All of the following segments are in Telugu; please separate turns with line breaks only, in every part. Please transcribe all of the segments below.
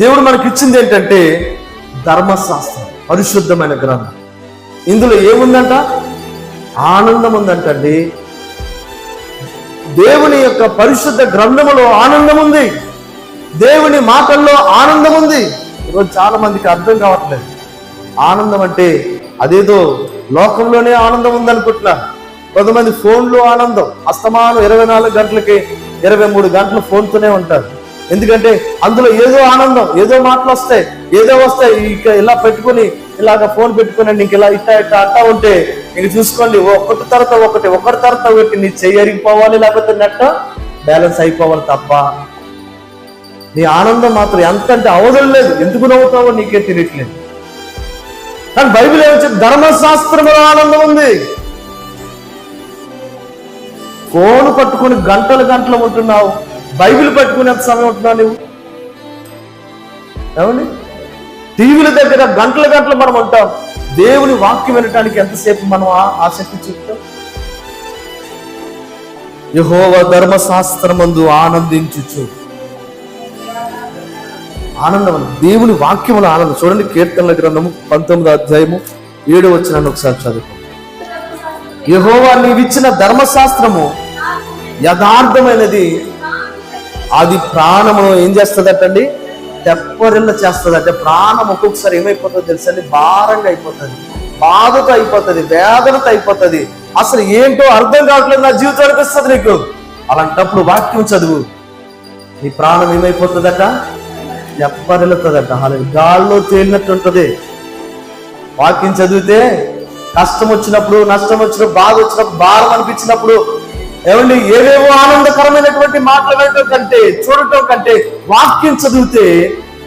దేవుడు మనకి ఇచ్చింది ఏంటంటే ధర్మశాస్త్రం, పరిశుద్ధమైన గ్రంథం. ఇందులో ఏముందంట? ఆనందం ఉందంటండి. దేవుని యొక్క పరిశుద్ధ గ్రంథములో ఆనందం ఉంది, దేవుని మాటల్లో ఆనందం ఉంది. ఈరోజు చాలా మందికి అర్థం కావట్లేదు. ఆనందం అంటే అదేదో లోకంలోనే ఆనందం ఉందనుకుంటున్నారు. కొంతమంది ఫోన్లో ఆనందం, అస్తమానం 24 గంటలకి 23 గంటలు ఫోన్తోనే ఉంటారు. ఎందుకంటే అందులో ఏదో ఆనందం, ఏదో మాటలు వస్తాయి, ఏదో వస్తాయి. ఇక ఇలా పెట్టుకుని, ఇలాగ ఫోన్ పెట్టుకుని నీకు ఇలా ఇట్టా అంటా ఉంటే ఇంక చూసుకోండి, ఒకటి తర్వాత ఒకటి నీ చెయ్యి అరిగిపోవాలి, లేకపోతే నెట్ బ్యాలెన్స్ అయిపోవాలి తప్ప నీ ఆనందం మాత్రం ఎంత అంటే అవదలేదు. ఎందుకు నవ్వుతావో నీకే తెలియట్లేదు. కానీ బైబిల్ ఏమొచ్చి ధర్మశాస్త్రంలో ఆనందం ఉంది. ఫోన్ పట్టుకుని గంటలు ఉంటున్నావు, బైబిల్ పట్టుకునేంత సమయం ఉంటున్నావు నువ్వు? ఏమండి, టీవీల దగ్గర గంటలు మనం ఉంటాం. దేవుని వాక్యం వినటానికి ఎంతసేపు మనం ఆసక్తి చూపుతాం? యెహోవా ధర్మశాస్త్రమందు ఆనందించుచు. ఆనందం, దేవుని వాక్యముల ఆనందం. చూడండి, కీర్తనల గ్రంథము 19వ అధ్యాయము 7వ వచనాన్ని ఒకసారి చదువుకో. యెహోవా నీవిచ్చిన ధర్మశాస్త్రము యథార్థమైనది, అది ప్రాణమును ఏం చేస్తుందటండి? తెప్పరిల్ల చేస్తుంది. అంటే ప్రాణం ఒక్కొక్కసారి ఏమైపోతుందో తెలుసండి? భారంగా అయిపోతుంది, బాధతో అయిపోతుంది, వేదనతో అయిపోతుంది. అసలు ఏంటో అర్థం కావట్లేదు, నా జీవితం అనిపిస్తుంది నీకు. అలాంటప్పుడు వాక్యం చదువు, నీ ప్రాణం ఏమైపోతుందట? తెప్పరిల్లుతుందట. గాల్లో తేలినట్టు ఉంటుంది. వాక్యం చదివితే కష్టం వచ్చినప్పుడు, నష్టం వచ్చినప్పుడు, బాధ వచ్చినప్పుడు, భారం అనిపించినప్పుడు, ఏమండి, ఏవేవో ఆనందకరమైనటువంటి మాటలు వినటం కంటే, చూడటం కంటే వాక్యం చదివితే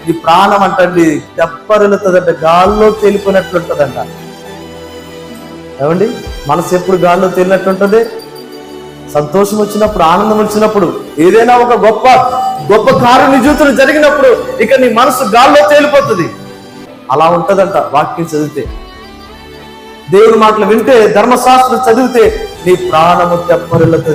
ఈ ప్రాణం అంటండి తెప్పరిల్లుతుందంట, గాల్లో తేలిపోయినట్లుంటదంట. ఏమండి, మనసు ఎప్పుడు గాల్లో తేలినట్టుంటది? సంతోషం వచ్చినప్పుడు, ఆనందం వచ్చినప్పుడు, ఏదైనా ఒక గొప్ప కార్యం నీ జీవితంలో జరిగినప్పుడు ఇక నీ మనసు గాల్లో తేలిపోతుంది. అలా ఉంటదంట వాక్యం చదివితే. దేవుని మాటలు వింటే, ధర్మశాస్త్రం చదివితే నీ ప్రాణము తెప్పరిల్లుతుంది.